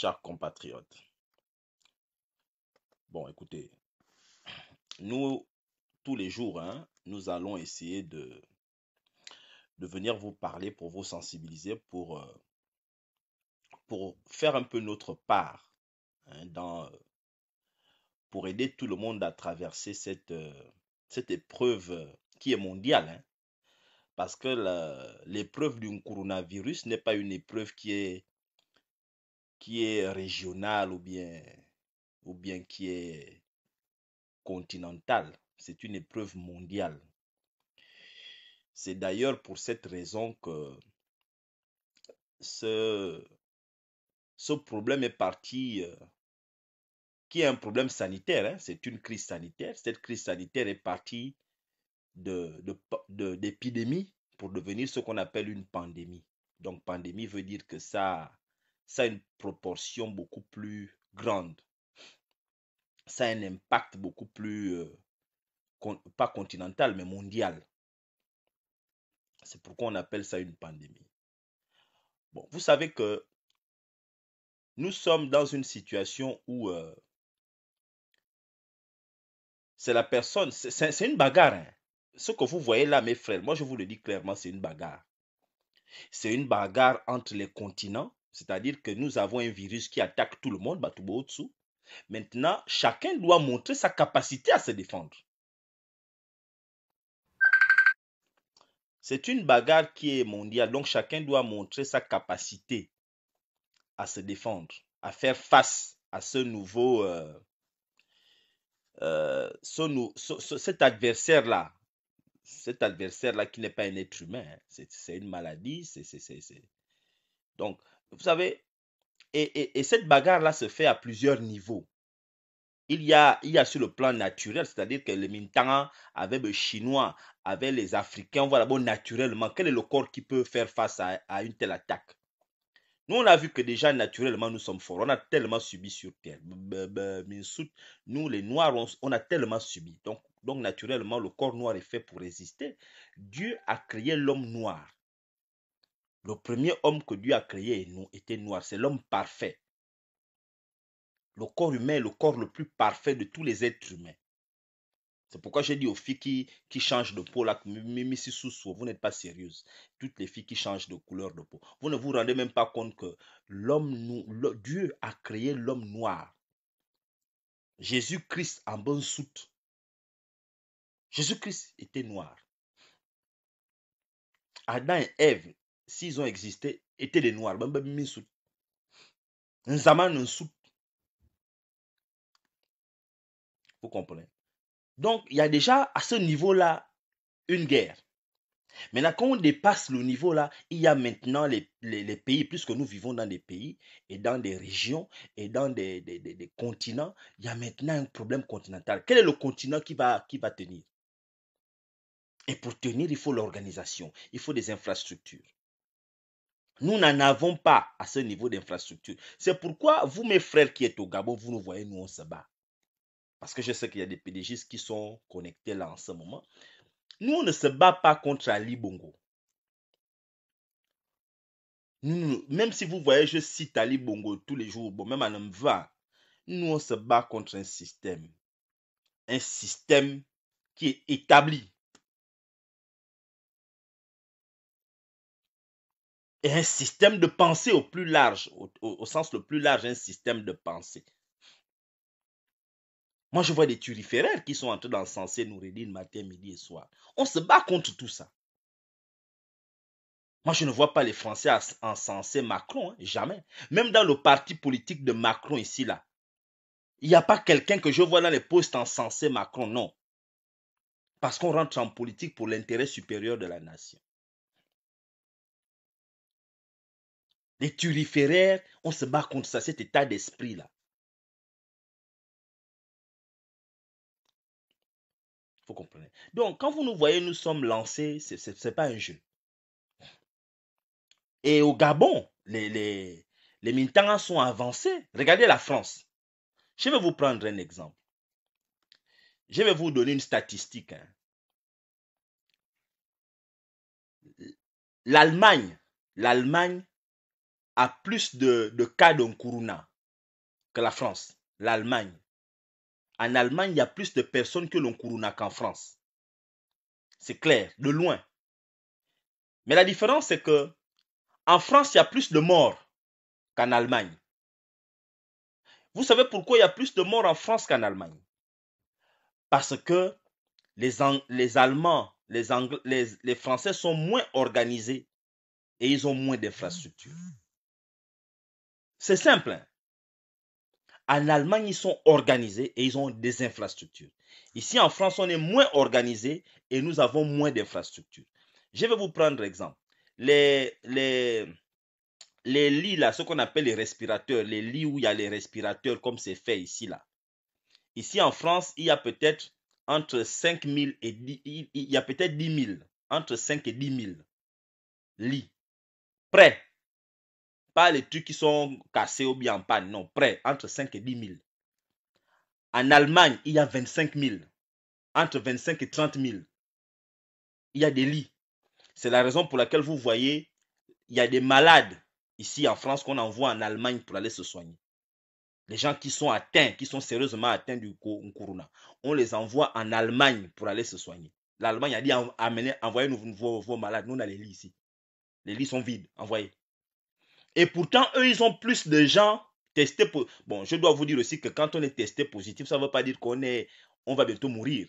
chers compatriotes. Bon, écoutez, nous, tous les jours, nous allons essayer de venir vous parler pour vous sensibiliser, pour faire un peu notre part pour aider tout le monde à traverser cette épreuve qui est mondiale. Parce que l'épreuve du coronavirus n'est pas une épreuve qui est régionale ou bien qui est continentale. C'est une épreuve mondiale. C'est d'ailleurs pour cette raison que ce problème est parti, qui est un problème sanitaire. C'est une crise sanitaire. Cette crise sanitaire est partie d'épidémie pour devenir ce qu'on appelle une pandémie. Donc, pandémie veut dire que ça a une proportion beaucoup plus grande. Ça a un impact beaucoup plus, pas continental, mais mondial. C'est pourquoi on appelle ça une pandémie. Bon, vous savez que nous sommes dans une situation où c'est la personne, c'est une bagarre. Ce que vous voyez là, mes frères, moi je vous le dis clairement, c'est une bagarre. C'est une bagarre entre les continents, c'est-à-dire que nous avons un virus qui attaque tout le monde, Batubotsu. Maintenant, chacun doit montrer sa capacité à se défendre. C'est une bagarre qui est mondiale, donc chacun doit montrer sa capacité à se défendre, à faire face à ce nouveau, cet adversaire-là. Cet adversaire-là qui n'est pas un être humain, c'est une maladie. Donc, vous savez, et cette bagarre-là se fait à plusieurs niveaux. Il y a sur le plan naturel, c'est-à-dire que les Mintanga avec les Chinois, avec les Africains, voilà, bon, naturellement, quel est le corps qui peut faire face à une telle attaque? Nous, on a vu que déjà, naturellement, nous sommes forts. On a tellement subi sur Terre. Nous, les Noirs, on a tellement subi. Donc, naturellement, le corps noir est fait pour résister. Dieu a créé l'homme noir. Le premier homme que Dieu a créé était noir. C'est l'homme parfait. Le corps humain est le corps le plus parfait de tous les êtres humains. C'est pourquoi j'ai dit aux filles qui changent de peau, là, vous n'êtes pas sérieuse. Toutes les filles qui changent de couleur de peau. Vous ne vous rendez même pas compte que Dieu a créé l'homme noir. Jésus-Christ en bonne soute. Jésus-Christ était noir. Adam et Ève, s'ils ont existé, étaient des noirs. Vous comprenez? Donc, il y a déjà à ce niveau-là une guerre. Maintenant, quand on dépasse le niveau là, il y a maintenant les pays, puisque nous vivons dans des pays et dans des régions et dans des continents, il y a maintenant un problème continental. Quel est le continent qui va tenir? Et pour tenir, il faut l'organisation, il faut des infrastructures. Nous n'en avons pas à ce niveau d'infrastructure. C'est pourquoi vous, mes frères qui êtes au Gabon, vous nous voyez, nous on se bat. Parce que je sais qu'il y a des PDGistes qui sont connectés là en ce moment. Nous, on ne se bat pas contre Ali Bongo. Même si vous voyez, je cite Ali Bongo tous les jours, bon, même en M20, nous, on se bat contre un système qui est établi. Et un système de pensée au plus large, au sens le plus large, un système de pensée. Moi, je vois des turiféraires qui sont en train d'encenser Noureddin matin, midi et soir. On se bat contre tout ça. Moi, je ne vois pas les Français encenser Macron, jamais. Même dans le parti politique de Macron ici, là. Il n'y a pas quelqu'un que je vois dans les postes encenser Macron, non. Parce qu'on rentre en politique pour l'intérêt supérieur de la nation. Les turiféraires, on se bat contre ça, cet état d'esprit-là. Vous comprenez? Donc, quand vous nous voyez, nous sommes lancés, ce n'est pas un jeu. Et au Gabon, les Mintanga sont avancés. Regardez la France. Je vais vous prendre un exemple. Je vais vous donner une statistique. L'Allemagne a plus de cas d'Onkuruna que la France, l'Allemagne. En Allemagne, il y a plus de personnes que l'Nkuruna qu'en France. C'est clair, de loin. Mais la différence, c'est que en France, il y a plus de morts qu'en Allemagne. Vous savez pourquoi il y a plus de morts en France qu'en Allemagne? Parce que les Allemands, les Français sont moins organisés et ils ont moins d'infrastructures. C'est simple. Hein? En Allemagne, ils sont organisés et ils ont des infrastructures. Ici, en France, on est moins organisé et nous avons moins d'infrastructures. Je vais vous prendre exemple. Les lits, là, ce qu'on appelle les respirateurs, les lits où il y a les respirateurs, comme c'est fait ici, là. Ici, en France, il y a peut-être entre 5 000 et 10, il y a peut-être 10 000, entre 5 et 10 000 lits. Prêts. Pas les trucs qui sont cassés ou bien en panne, non, prêts, entre 5 et 10 000. En Allemagne, il y a 25 000, entre 25 et 30 000. Il y a des lits. C'est la raison pour laquelle vous voyez, il y a des malades ici en France qu'on envoie en Allemagne pour aller se soigner. Les gens qui sont atteints, qui sont sérieusement atteints du corona, on les envoie en Allemagne pour aller se soigner. L'Allemagne a dit envoyez vos malades. Nous, on a les lits ici. Les lits sont vides, envoyez. Et pourtant, eux, ils ont plus de gens testés. Bon, je dois vous dire aussi que quand on est testé positif, ça ne veut pas dire qu'on va bientôt mourir.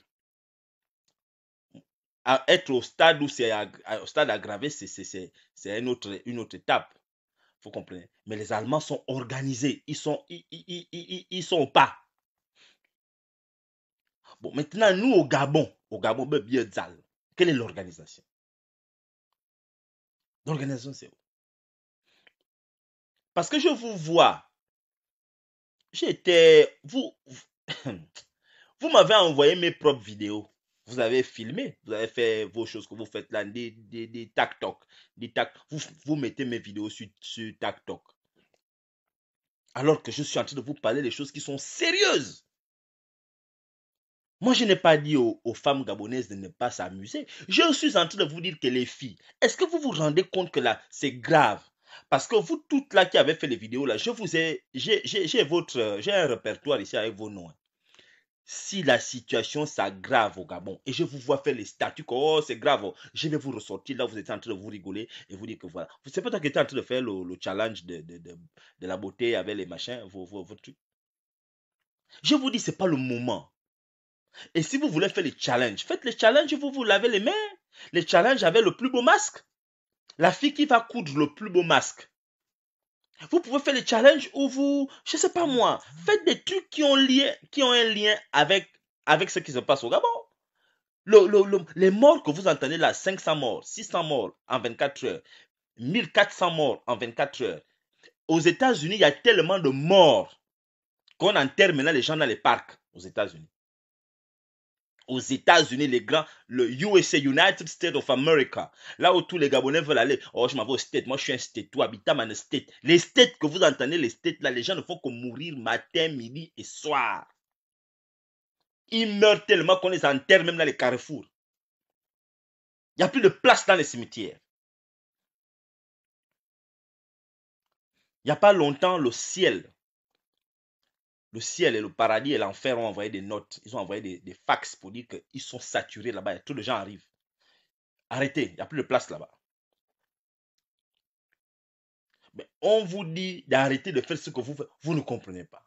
À être au stade où c'est au stade aggravé, c'est une autre étape. Vous comprenez? Mais les Allemands sont organisés. Ils sont au pas. Bon, maintenant, nous, au Gabon, quelle est l'organisation? L'organisation, c'est où? Parce que je vous vois, vous m'avez envoyé mes propres vidéos. Vous avez filmé, vous avez fait vos choses que vous faites là, des TikTok. Vous mettez mes vidéos sur TikTok. Alors que je suis en train de vous parler des choses qui sont sérieuses. Moi, je n'ai pas dit aux femmes gabonaises de ne pas s'amuser. Je suis en train de vous dire que les filles, est-ce que vous vous rendez compte que là, c'est grave? Parce que vous toutes là qui avez fait les vidéos là, j'ai un répertoire ici avec vos noms. Si la situation s'aggrave au Gabon et je vous vois faire les statuts, oh c'est grave, je vais vous ressortir là, vous êtes en train de vous rigoler et vous dire que voilà. C'est pas toi qui étais en train de faire le challenge de la beauté avec les machins, vos trucs. Je vous dis, c'est pas le moment. Et si vous voulez faire les challenges, faites les challenges, vous lavez les mains. Les challenges avec le plus beau masque. La fille qui va coudre le plus beau masque. Vous pouvez faire les challenges où vous, je sais pas moi, faites des trucs qui ont un lien avec ce qui se passe au Gabon. Les morts que vous entendez là, 500 morts, 600 morts en 24 heures, 1400 morts en 24 heures. Aux États-Unis, il y a tellement de morts qu'on enterre maintenant les gens dans les parcs aux États-Unis. Aux États-Unis, le USA, United States of America, là où tous les Gabonais veulent aller. Oh, je m'en vais au state, moi je suis un state, toi habitant dans un state. Les states que vous entendez, les states là, les gens ne font que mourir matin, midi et soir. Ils meurent tellement qu'on les enterre même dans les carrefours. Il n'y a plus de place dans les cimetières. Il n'y a pas longtemps, le ciel et le paradis et l'enfer ont envoyé des notes. Ils ont envoyé des fax pour dire qu'ils sont saturés là-bas. Tous les gens arrivent. Arrêtez, il n'y a plus de place là-bas. Mais on vous dit d'arrêter de faire ce que vous faites. Vous ne comprenez pas.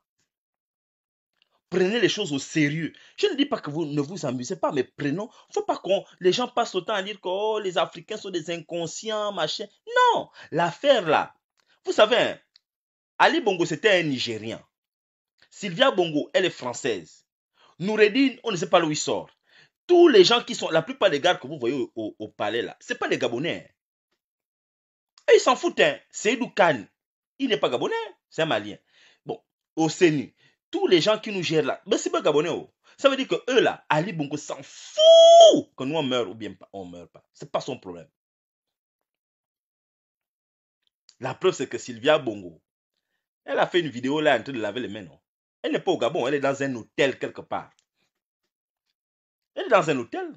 Prenez les choses au sérieux. Je ne dis pas que vous ne vous amusez pas, mais prenons. Il ne faut pas que les gens passent autant à dire que oh, les Africains sont des inconscients, machin. Non, l'affaire là. Vous savez, hein, Ali Bongo, c'était un Nigérien. Sylvia Bongo, elle est française. Noureddin, on ne sait pas d'où il sort. Tous les gens qui sont, la plupart des gars que vous voyez au palais là, ce n'est pas des Gabonais. Et ils s'en foutent. Hein. Seydou Kane, il n'est pas Gabonais, c'est un Malien. Bon, au CENI, tous les gens qui nous gèrent là, ben c'est pas Gabonais. Oh. Ça veut dire que eux là, Ali Bongo s'en fout que nous on meurt ou bien on meurt pas. C'est pas son problème. La preuve c'est que Sylvia Bongo, elle a fait une vidéo là en train de laver les mains. Non? Elle n'est pas au Gabon, elle est dans un hôtel quelque part. Elle est dans un hôtel.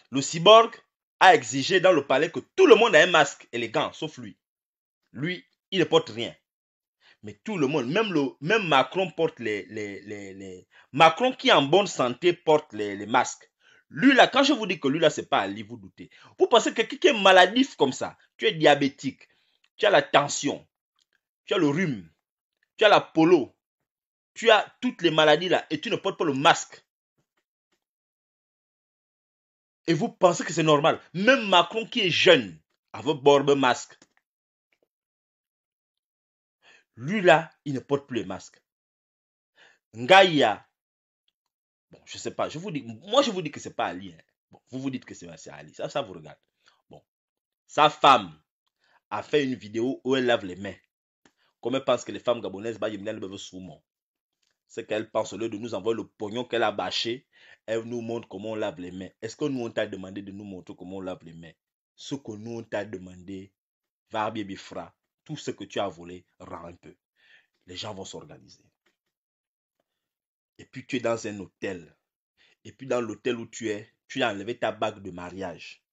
Le cyborg a exigé dans le palais que tout le monde ait un masque élégant, sauf lui. Lui, Il ne porte rien. Mais tout le monde, même Macron porte Macron qui est en bonne santé porte les masques. Lui là, quand je vous dis que lui là, c'est pas Ali, vous doutez. Vous pensez que quelqu'un qui est maladif comme ça, tu es diabétique, tu as la tension, tu as le rhume, tu as la polo, tu as toutes les maladies là et tu ne portes pas le masque. Et vous pensez que c'est normal. Même Macron qui est jeune, avec barbe masque. Lui là, il ne porte plus le masque. Ngaya, bon, je sais pas, moi je vous dis que c'est pas Ali. Hein. Bon, vous dites que c'est Ali, ça vous regarde. Bon, sa femme a fait une vidéo où elle lave les mains. Comme elle pense que les femmes gabonaises, c'est qu'elle pense, au lieu de nous envoyer le pognon qu'elle a bâché, elle nous montre comment on lave les mains. Est-ce que nous on t'a demandé de nous montrer comment on lave les mains? Ce que nous on t'a demandé, va bien bifra, tout ce que tu as volé, rends un peu. Les gens vont s'organiser. Et puis tu es dans un hôtel. Et puis dans l'hôtel où tu as enlevé ta bague de mariage.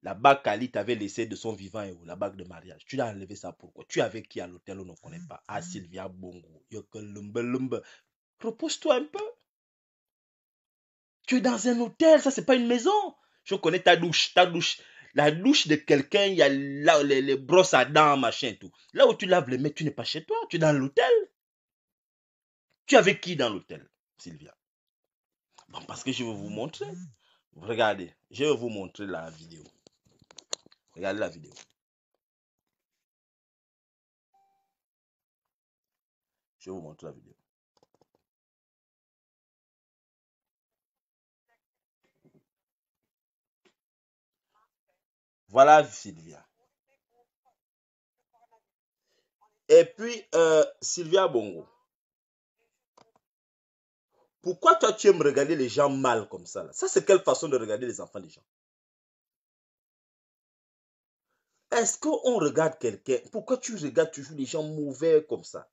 La bague qu'Ali t'avait laissée de son vivant, la bague de mariage. Tu l'as enlevé ça pourquoi? Tu es avec qui à l'hôtel, on ne connaît pas. Ah, Sylvia Bongo. Repose-toi un peu. Tu es dans un hôtel, ça c'est pas une maison. Je connais ta douche. La douche de quelqu'un, il y a là, les brosses à dents, machin, tout. Là où tu laves les mains, tu n'es pas chez toi, tu es dans l'hôtel. Tu es avec qui dans l'hôtel, Sylvia? Bon, parce que je vais vous montrer. Regardez, je vais vous montrer la vidéo. Regardez la vidéo. Je vais vous montrer la vidéo. Voilà Sylvia. Et puis, Sylvia Bongo. Pourquoi toi tu aimes regarder les gens mal comme ça là? Ça c'est quelle façon de regarder les enfants des gens? Est-ce qu'on regarde quelqu'un? Pourquoi tu regardes toujours les gens mauvais comme ça?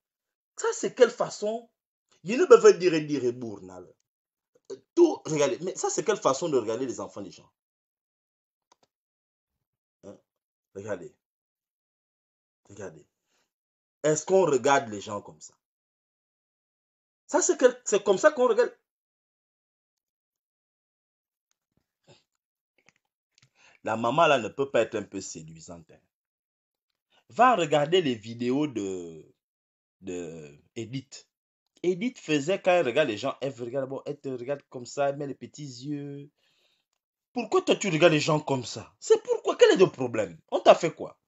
Ça c'est quelle façon? Je ne peux pas dire bournal. Tout, regardez, mais ça c'est quelle façon de regarder les enfants des gens? Hein? Regardez, regardez. Est-ce qu'on regarde les gens comme ça? Ça c'est comme ça qu'on regarde. La maman là ne peut pas être un peu séduisante. Hein. Va regarder les vidéos de Edith. Edith faisait quand elle regarde les gens, elle te regarde comme ça, elle met les petits yeux. Pourquoi toi tu regardes les gens comme ça? C'est pourquoi? Quel est le problème? On t'a fait quoi?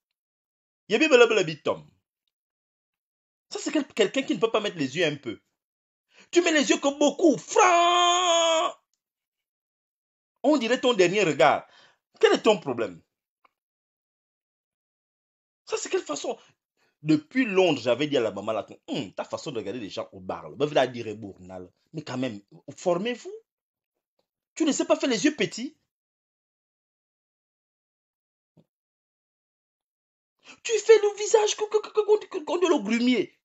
Ça c'est quelqu'un qui ne peut pas mettre les yeux un peu. Tu mets les yeux comme beaucoup. Franc! On dirait ton dernier regard. Quel est ton problème? Ça c'est quelle façon? Depuis Londres, j'avais dit à la maman là, ta façon de regarder les gens au bar, mais quand même, formez-vous. Tu ne sais pas faire les yeux petits. Tu fais le visage comme de le grumier.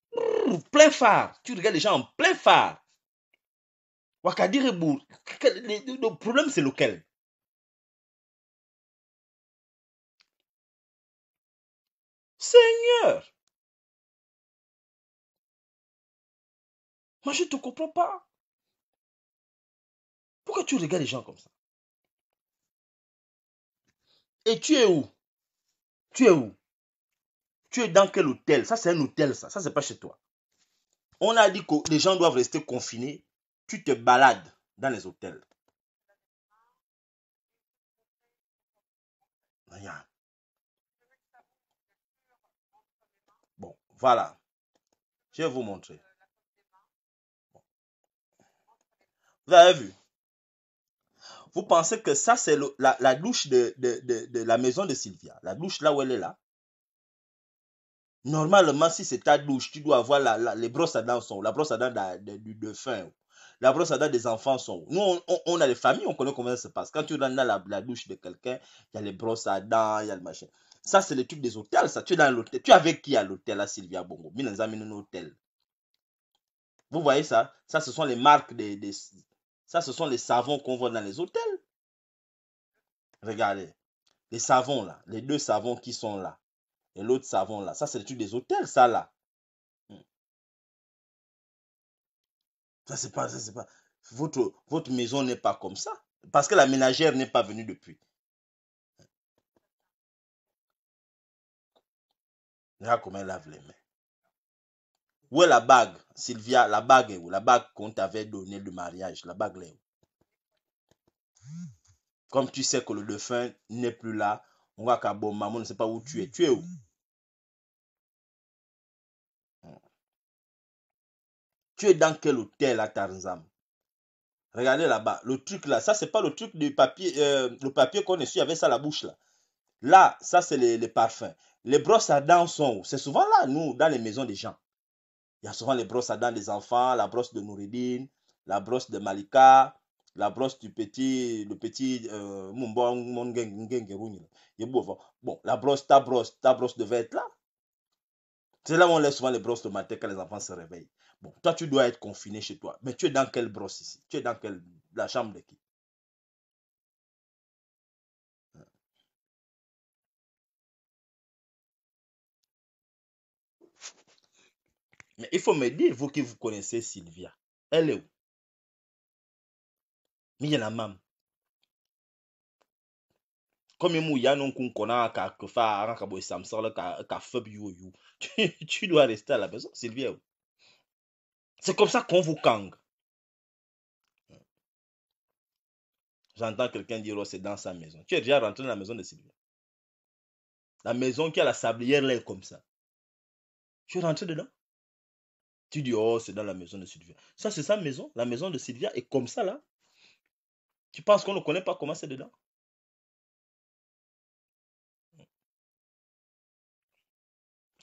Plein phare. Tu regardes les gens en plein phare. Wakadire Bour. Le problème, c'est lequel? Seigneur. Moi, je ne te comprends pas. Pourquoi tu regardes les gens comme ça? Et tu es où? Tu es où? Tu es dans quel hôtel? Ça, c'est un hôtel, ça. Ça, c'est pas chez toi. On a dit que les gens doivent rester confinés. Tu te balades dans les hôtels. Regarde. Bon, voilà. Je vais vous montrer. Vous avez vu? Vous pensez que ça, c'est la douche de la maison de Sylvia. La douche là où elle est là. Normalement, si c'est ta douche, tu dois avoir les brosses à dents sont. La brosse à dents de fin. La brosse à dents des enfants sont. Nous, on a des familles, on connaît comment ça se passe. Quand tu rentres dans la douche de quelqu'un, il y a les brosses à dents, il y a le machin. Ça, c'est le truc des hôtels, ça. Tu es dans l'hôtel. Tu es avec qui à l'hôtel, à Sylvia Bongo? Hôtel. Vous voyez ça? Ça, ce sont les marques ça, ce sont les savons qu'on voit dans les hôtels. Regardez. Les savons là. Les deux savons qui sont là. et l'autre savon là. Ça, c'est le truc des hôtels, ça là. Ça, c'est pas, ça, c'est pas. Votre maison n'est pas comme ça. Parce que la ménagère n'est pas venue depuis. Regarde comment elle lave les mains. Où est la bague, Sylvia? La bague est où? La bague qu'on t'avait donnée de mariage. La bague là est où? Comme tu sais que le défunt n'est plus là, on va qu'à bon, maman ne sait pas où tu es. Tu es où? Tu es dans quel hôtel à Tarzan? Regardez là-bas. Le truc là, ça, c'est pas le truc du papier, le papier qu'on essuie avec ça la bouche là. Là, ça, c'est les parfums. Les brosses à dents sont où? C'est souvent là, nous, dans les maisons des gens. Il y a souvent les brosses à dents des enfants, la brosse de Noureddin, la brosse de Malika, la brosse du petit, le petit bon, la brosse, ta brosse devait être là. C'est là où on laisse souvent les brosses le matin quand les enfants se réveillent. Bon, toi, tu dois être confiné chez toi. Mais tu es dans quelle brosse ici? Tu es dans quelle, la chambre de qui? Mais il faut me dire, vous qui vous connaissez Sylvia, elle est où? Mais il y en a même. Comme il y a non qu'on connaît qu'à faire un cabo Samsung qu'à faire you. Tu dois rester à la maison, Sylvia. C'est comme ça qu'on vous kang. J'entends quelqu'un dire, oh, c'est dans sa maison. Tu es déjà rentré dans la maison de Sylvia. La maison qui a la sablière là est comme ça. Tu es rentré dedans. Tu dis, oh, c'est dans la maison de Sylvia. Ça, c'est sa maison. La maison de Sylvia est comme ça là. Tu penses qu'on ne connaît pas comment c'est dedans?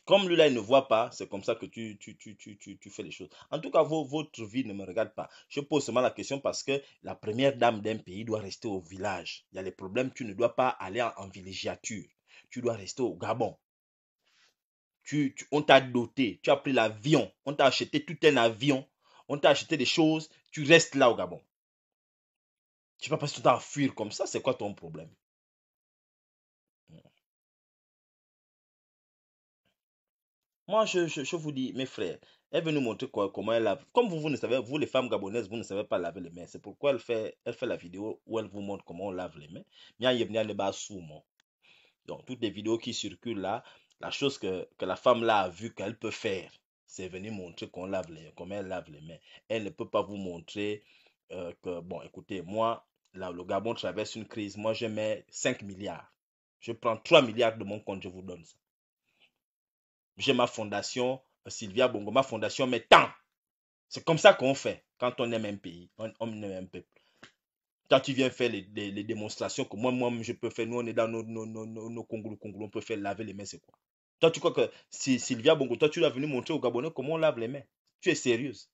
Comme lui là, il ne voit pas, c'est comme ça que tu fais les choses. En tout cas, votre vie ne me regarde pas. Je pose seulement la question parce que la première dame d'un pays doit rester au village. Il y a les problèmes, tu ne dois pas aller en villégiature. Tu dois rester au Gabon. On t'a doté, tu as pris l'avion, on t'a acheté tout un avion, on t'a acheté des choses, tu restes là au Gabon. Tu ne vas pas tout le temps fuir comme ça, c'est quoi ton problème? Moi, je vous dis, mes frères, elle veut nous montrer comment elle lave. Comme vous ne savez, vous les femmes gabonaises, vous ne savez pas laver les mains. C'est pourquoi elle fait la vidéo où elle vous montre comment on lave les mains. Donc, toutes les vidéos qui circulent là, la chose que la femme là a vu qu'elle peut faire, c'est venir montrer comment elle lave les mains. Elle ne peut pas vous montrer que, bon, écoutez, moi, là, le Gabon traverse une crise. Moi, je mets 5 milliards. Je prends 3 milliards de mon compte, je vous donne ça. J'ai ma fondation, Sylvia Bongo, ma fondation, mais tant. C'est comme ça qu'on fait quand on aime un pays, on aime un peuple. Quand tu viens faire les démonstrations que moi, je peux faire, nous, on est dans nos Congolais, on peut faire laver les mains, c'est quoi? Toi, tu crois que si Sylvia Bongo, toi, tu dois venir montrer aux Gabonais comment on lave les mains? Tu es sérieuse?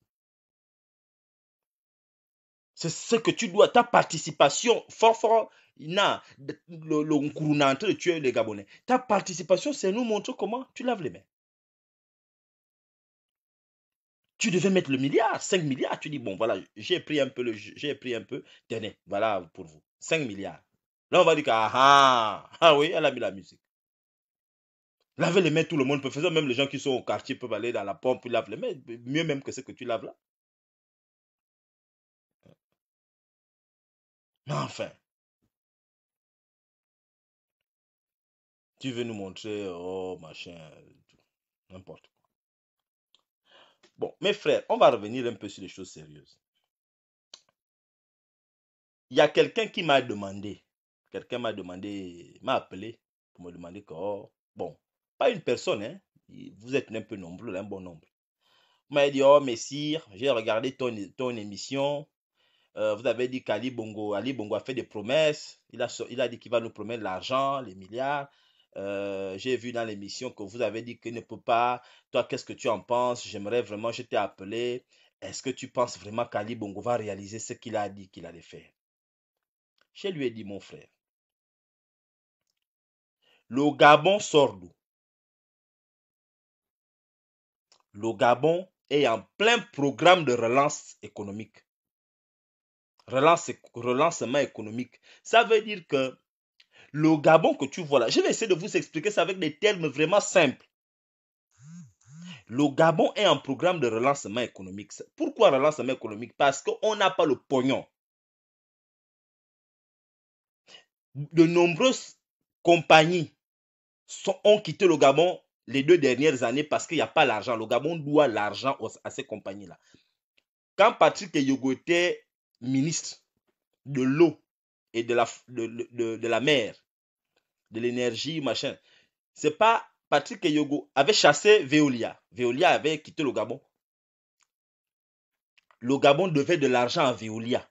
C'est ce que tu dois, ta participation, fort, le Nkuruna en train de tuer les Gabonais. Ta participation, c'est nous montrer comment tu laves les mains. Tu devais mettre le milliard, 5 milliards. Tu dis, bon, voilà, j'ai pris un peu, tenez, voilà pour vous, 5 milliards. Là, on va dire que, ah oui, elle a mis la musique. Laver les mains, tout le monde peut faire ça. Même les gens qui sont au quartier peuvent aller dans la pompe, ils lavent les mains. Mieux même que ce que tu laves là. Mais enfin, tu veux nous montrer, oh, machin, n'importe quoi. Bon, mes frères, on va revenir un peu sur les choses sérieuses. Il y a quelqu'un m'a appelé pour me demander que, oh, bon, pas une personne, hein, vous êtes un peu nombreux, un bon nombre. Il m'a dit, oh, messire, j'ai regardé ton émission, vous avez dit qu'Ali Bongo, Ali Bongo a fait des promesses, il a dit qu'il va nous promettre l'argent, les milliards. J'ai vu dans l'émission que vous avez dit qu'il ne peut pas. Toi, qu'est-ce que tu en penses? J'aimerais vraiment, je t'ai appelé. Est-ce que tu penses vraiment qu'Ali Bongo va réaliser ce qu'il a dit qu'il allait faire? Je lui ai dit, mon frère, le Gabon sort d'où? Le Gabon est en plein programme de relance économique. Relancement économique. Ça veut dire que Le Gabon que tu vois là, je vais essayer de vous expliquer ça avec des termes vraiment simples. Le Gabon est en programme de relancement économique. Pourquoi relancement économique? Parce qu'on n'a pas le pognon. De nombreuses compagnies ont quitté le Gabon les 2 dernières années parce qu'il n'y a pas l'argent. Le Gabon doit l'argent à ces compagnies-là. Quand Patrick Eyogo était ministre de l'eau et de la mer, de l'énergie, machin, c'est pas Patrick Eyogo avait chassé Veolia. Veolia avait quitté le Gabon. Le Gabon devait de l'argent à Veolia.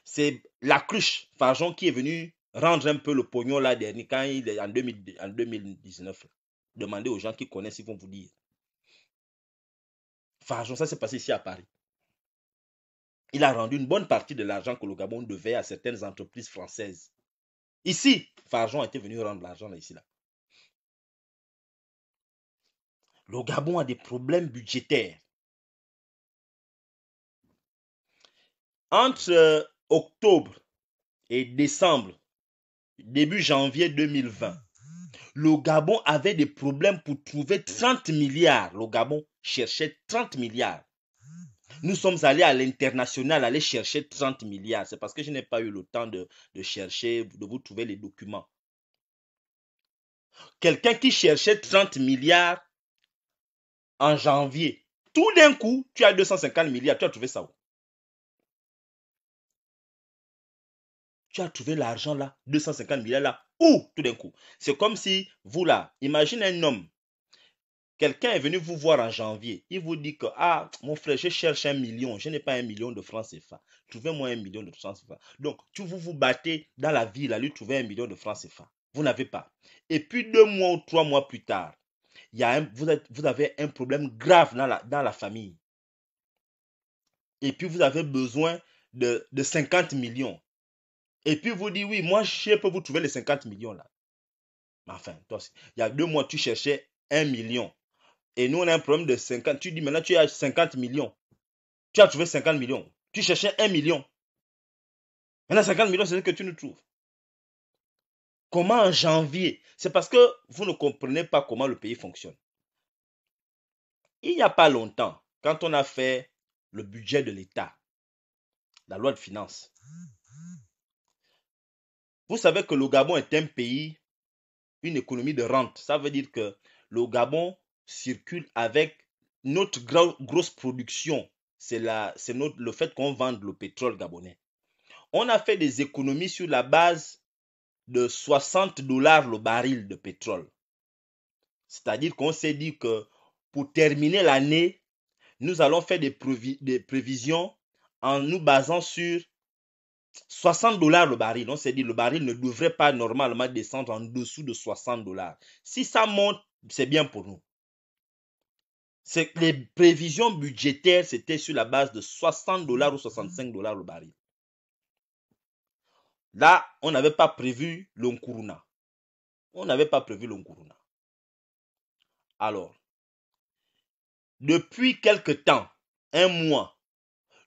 C'est la cruche Farjon qui est venu rendre un peu le pognon là dernier quand il est en 2019. Demandez aux gens qui connaissent, ils vont vous dire. Farjon, ça s'est passé ici à Paris. Il a rendu une bonne partie de l'argent que le Gabon devait à certaines entreprises françaises. Ici, Farjon était venu rendre l'argent là, ici là. Le Gabon a des problèmes budgétaires. Entre octobre et décembre, début janvier 2020, le Gabon avait des problèmes pour trouver 30 milliards. Le Gabon cherchait 30 milliards. Nous sommes allés à l'international aller chercher 30 milliards. C'est parce que je n'ai pas eu le temps de chercher, de vous trouver les documents. Quelqu'un qui cherchait 30 milliards en janvier, tout d'un coup, tu as 250 milliards. Tu as trouvé ça où? Tu as trouvé l'argent là, 250 milliards là, où tout d'un coup? C'est comme si, vous là, imagine un homme. Quelqu'un est venu vous voir en janvier. Il vous dit que, ah, mon frère, je cherche 1 million. Je n'ai pas 1 million de francs CFA. Trouvez-moi 1 million de francs CFA. Donc, vous battez dans la ville à lui trouver 1 million de francs CFA. Vous n'avez pas. Et puis, 2 mois ou 3 mois plus tard, vous avez un problème grave dans la famille. Et puis, vous avez besoin de 50 millions. Et puis, vous dites, oui, moi, je peux vous trouver les 50 millions là. Enfin, toi, il y a 2 mois, tu cherchais 1 million. Et nous, on a un problème de 50. Tu dis, maintenant, tu as 50 millions. Tu as trouvé 50 millions. Tu cherchais 1 million. Maintenant, 50 millions, c'est ce que tu nous trouves. Comment en janvier? C'est parce que vous ne comprenez pas comment le pays fonctionne. Il n'y a pas longtemps, quand on a fait le budget de l'État, la loi de finances, vous savez que le Gabon est un pays, une économie de rente. Ça veut dire que le Gabon circule avec notre grosse production. C'est le fait qu'on vende le pétrole gabonais. On a fait des économies sur la base de 60 $ le baril de pétrole. C'est-à-dire qu'on s'est dit que pour terminer l'année, nous allons faire des prévisions en nous basant sur 60 $ le baril. On s'est dit que le baril ne devrait pas normalement descendre en dessous de 60 $. Si ça monte, c'est bien pour nous. Les prévisions budgétaires, c'était sur la base de 60 $ ou 65 $ le baril. Là, on n'avait pas prévu l'Nkuruna. On n'avait pas prévu l'Nkuruna. Alors, depuis quelque temps, 1 mois,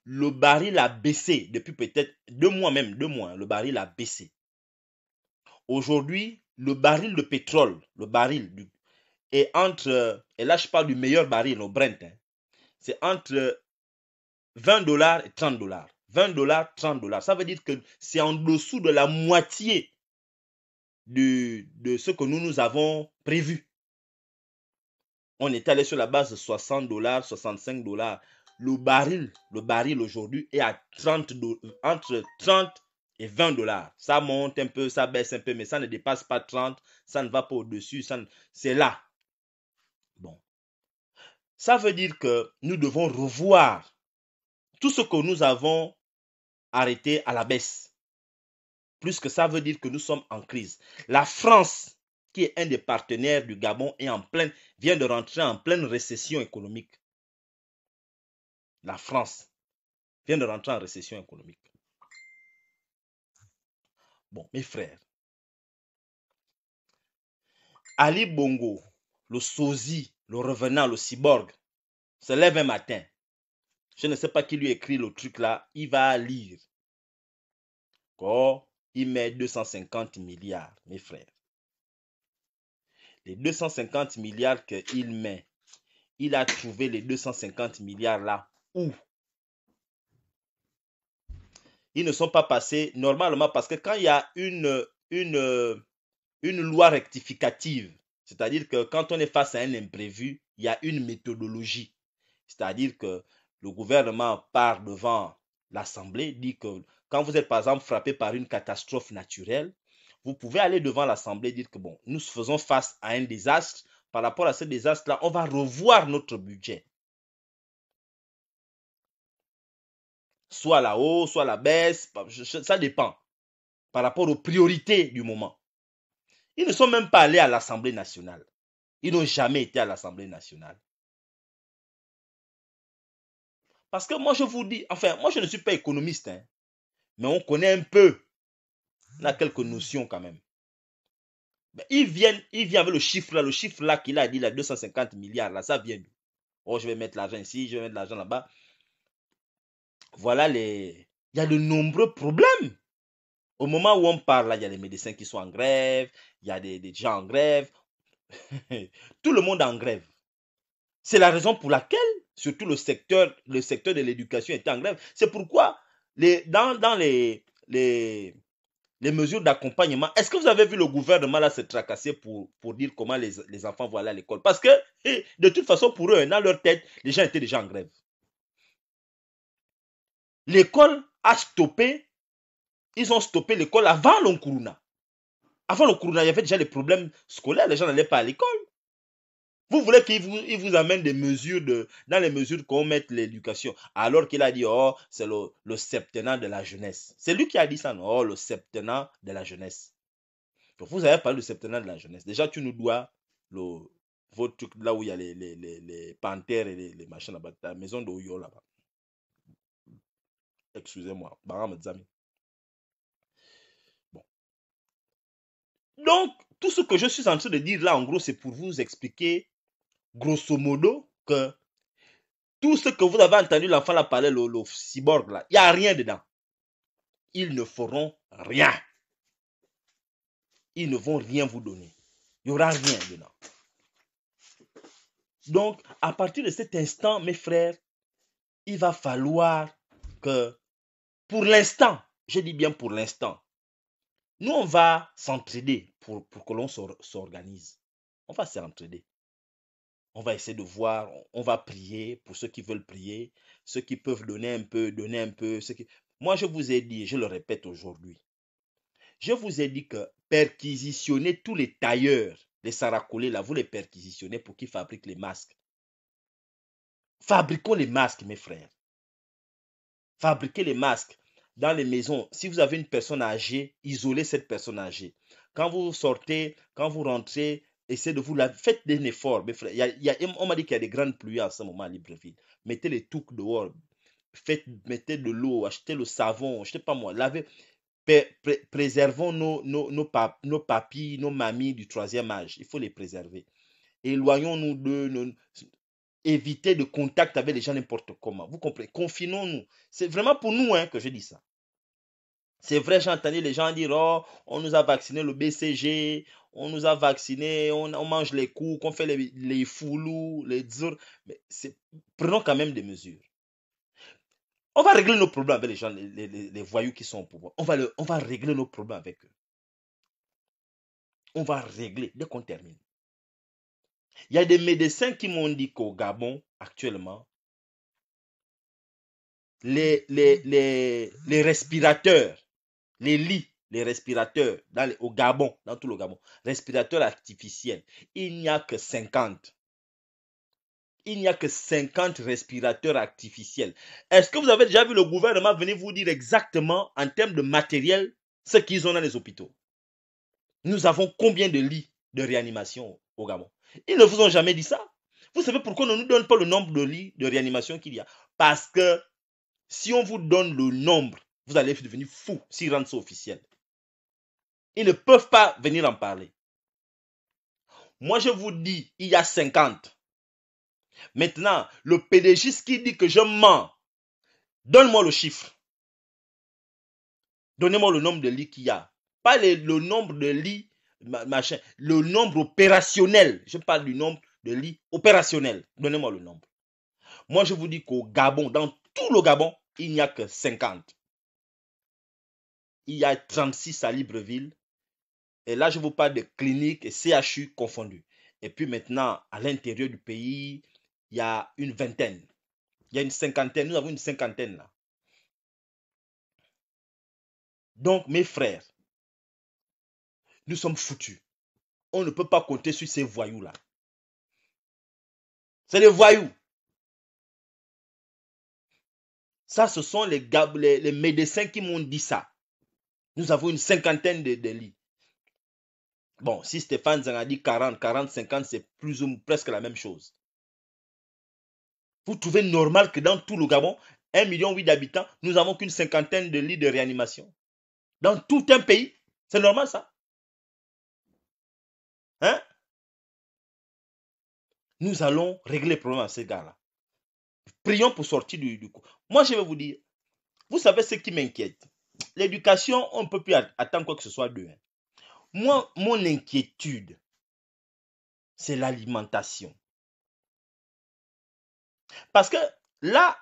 le baril a baissé. Depuis peut-être 2 mois même, 2 mois, le baril a baissé. Aujourd'hui, le baril de pétrole, le baril est entre, et là je parle du meilleur baril, le Brent, c'est entre 20 $ et 30 $. 20 $, 30 $. Ça veut dire que c'est en dessous de la moitié de ce que nous avons prévu. On est allé sur la base de 60 $, 65 $. Le baril aujourd'hui est à entre 30 et 20 $. Ça monte un peu, ça baisse un peu, mais ça ne dépasse pas 30, ça ne va pas au-dessus, c'est là. Bon. Ça veut dire que nous devons revoir tout ce que nous avons arrêté à la baisse. Plus que ça veut dire que nous sommes en crise. La France, qui est un des partenaires du Gabon, vient de rentrer en pleine récession économique. La France vient de rentrer en récession économique. Bon, mes frères, Ali Bongo, le sosie, le revenant, le cyborg, se lève un matin. Je ne sais pas qui lui écrit le truc là. Il va lire. Il il met 250 milliards, mes frères. Les 250 milliards qu'il met, il a trouvé les 250 milliards là où? Ils ne sont pas passés normalement parce que quand il y a une loi rectificative, c'est-à-dire que quand on est face à un imprévu, il y a une méthodologie. C'est-à-dire que le gouvernement part devant l'Assemblée, dit que quand vous êtes par exemple frappé par une catastrophe naturelle, vous pouvez aller devant l'Assemblée et dire que bon, nous faisons face à un désastre. Par rapport à ce désastre-là, on va revoir notre budget. Soit la hausse, soit la baisse, ça dépend par rapport aux priorités du moment. Ils ne sont même pas allés à l'Assemblée nationale. Ils n'ont jamais été à l'Assemblée nationale. Parce que moi, je vous dis, enfin, moi, je ne suis pas économiste, hein, mais on connaît un peu, on a quelques notions quand même. Mais il vient avec le chiffre là qu'il a dit, là, 250 milliards, là, ça vient d'où? Oh, je vais mettre l'argent ici, je vais mettre l'argent là-bas. Voilà il y a de nombreux problèmes. Au moment où on parle, là, il y a les médecins qui sont en grève, il y a des gens en grève. Tout le monde est en grève. C'est la raison pour laquelle, surtout le secteur de l'éducation était en grève. C'est pourquoi, dans les mesures d'accompagnement, est-ce que vous avez vu le gouvernement là se tracasser pour dire comment les enfants vont aller à l'école? Parce que, de toute façon, pour eux, dans leur tête, les gens étaient déjà en grève. L'école a stoppé. Ils ont stoppé l'école avant l'Onkuruna. Avant l'Onkuruna, il y avait déjà des problèmes scolaires. Les gens n'allaient pas à l'école. Vous voulez qu'il vous amène des mesures dans les mesures qu'on mette l'éducation. Alors qu'il a dit, oh, c'est le septennat de la jeunesse. C'est lui qui a dit ça, non? Oh, le septennat de la jeunesse. Donc, vous avez parlé du septennat de la jeunesse. Déjà, tu nous dois votre truc là où il y a les panthères et les machins là-bas. La maison de Oyo là-bas. Excusez-moi. Bon. Donc, tout ce que je suis en train de dire là, en gros, c'est pour vous expliquer, grosso modo, que tout ce que vous avez entendu l'enfant là parler, le cyborg là, il n'y a rien dedans. Ils ne feront rien. Ils ne vont rien vous donner. Il n'y aura rien dedans. Donc, à partir de cet instant, mes frères, il va falloir que, pour l'instant, je dis bien pour l'instant, nous, on va s'entraider pour que l'on s'organise. On va s'entraider. On va essayer de voir, on va prier pour ceux qui veulent prier, ceux qui peuvent donner un peu, donner un peu. Moi, je vous ai dit, je le répète aujourd'hui, je vous ai dit que perquisitionnez tous les tailleurs, les saracolés là, vous les perquisitionnez pour qu'ils fabriquent les masques. Fabriquons les masques, mes frères. Fabriquez les masques dans les maisons. Si vous avez une personne âgée, isolez cette personne âgée. Quand vous sortez, quand vous rentrez, essayez de vous la... Faites des efforts, mes frères. On m'a dit qu'il y a des grandes pluies en ce moment à Libreville. Mettez les touques dehors. Mettez de l'eau, achetez le savon, achetez pas moi, lavez. Préservons nos papis, nos mamies du troisième âge. Il faut les préserver. Éloignons-nous de... éviter de contact avec les gens n'importe comment. Vous comprenez? Confinons-nous. C'est vraiment pour nous que je dis ça. C'est vrai, j'ai entendu les gens dire, oh, on nous a vacciné le BCG, on nous a vacciné, on mange les coups, on fait les foulous, les dzur. Mais prenons quand même des mesures. On va régler nos problèmes avec les gens, les voyous qui sont au pouvoir. On va régler nos problèmes avec eux. On va régler dès qu'on termine. Il y a des médecins qui m'ont dit qu'au Gabon, actuellement, les respirateurs, les lits, les respirateurs au Gabon, dans tout le Gabon, respirateurs artificiels, il n'y a que 50. Il n'y a que 50 respirateurs artificiels. Est-ce que vous avez déjà vu le gouvernement venir vous dire exactement en termes de matériel ce qu'ils ont dans les hôpitaux? Nous avons combien de lits de réanimation au Gabon? Ils ne vous ont jamais dit ça. Vous savez pourquoi on ne nous donne pas le nombre de lits de réanimation qu'il y a? Parce que si on vous donne le nombre, vous allez devenir fou s'ils rendent ça officiel. Ils ne peuvent pas venir en parler. Moi, je vous dis, il y a 50. Maintenant, le PDG qui dit que je mens, donne-moi le chiffre. Donnez-moi le nombre de lits qu'il y a. Pas le nombre de lits, machin, le nombre opérationnel. Je parle du nombre de lits opérationnels. Donnez-moi le nombre. Moi, je vous dis qu'au Gabon, dans tout le Gabon, il n'y a que 50. Il y a 36 à Libreville. Et là, je vous parle de cliniques et CHU confondus. Et puis maintenant, à l'intérieur du pays, il y a une vingtaine. Il y a une cinquantaine. Nous avons une cinquantaine là. Donc, mes frères, nous sommes foutus. On ne peut pas compter sur ces voyous-là. C'est des voyous. Ça, ce sont les médecins qui m'ont dit ça. Nous avons une cinquantaine de lits. Bon, si Stéphane Zang a dit 40, 40, 50, c'est plus ou presque la même chose. Vous trouvez normal que dans tout le Gabon, 1,8 million d'habitants, nous n'avons qu'une cinquantaine de lits de réanimation? Dans tout un pays, c'est normal ça? Hein? Nous allons régler le problème à ces gars-là. Prions pour sortir du coup. Moi, je vais vous dire, vous savez ce qui m'inquiète. L'éducation, on ne peut plus attendre quoi que ce soit d'eux. Moi, mon inquiétude, c'est l'alimentation. Parce que là,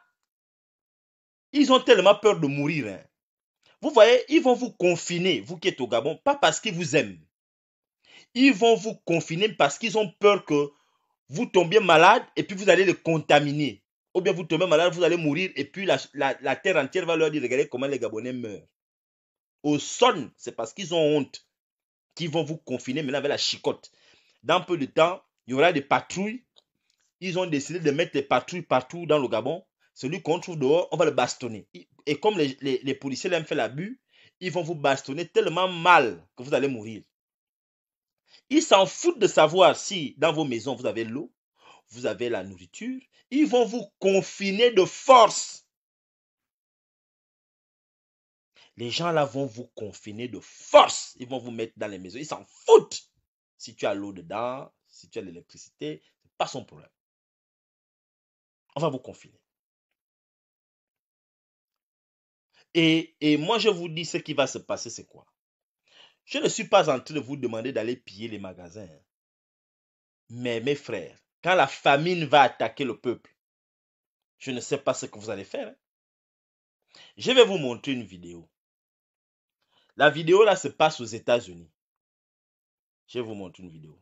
ils ont tellement peur de mourir. Hein. Vous voyez, ils vont vous confiner, vous qui êtes au Gabon, pas parce qu'ils vous aiment. Ils vont vous confiner parce qu'ils ont peur que vous tombiez malade et puis vous allez les contaminer. Ou bien vous tombez malade, vous allez mourir et puis la terre entière va leur dire, regardez comment les Gabonais meurent. Au son, c'est parce qu'ils ont honte qu'ils vont vous confiner maintenant avec la chicotte. Dans peu de temps, il y aura des patrouilles. Ils ont décidé de mettre les patrouilles partout dans le Gabon. Celui qu'on trouve dehors, on va le bastonner. Et comme les policiers l'aiment faire l'abus, ils vont vous bastonner tellement mal que vous allez mourir. Ils s'en foutent de savoir si dans vos maisons vous avez l'eau, vous avez la nourriture. Ils vont vous confiner de force. Les gens là vont vous confiner de force. Ils vont vous mettre dans les maisons. Ils s'en foutent. Si tu as l'eau dedans, si tu as l'électricité, ce n'est pas son problème. On va vous confiner. Et moi, je vous dis ce qui va se passer, c'est quoi? Je ne suis pas en train de vous demander d'aller piller les magasins. Mais mes frères, quand la famine va attaquer le peuple, je ne sais pas ce que vous allez faire. Je vais vous montrer une vidéo. La vidéo là se passe aux États-Unis. Je vais vous montrer une vidéo.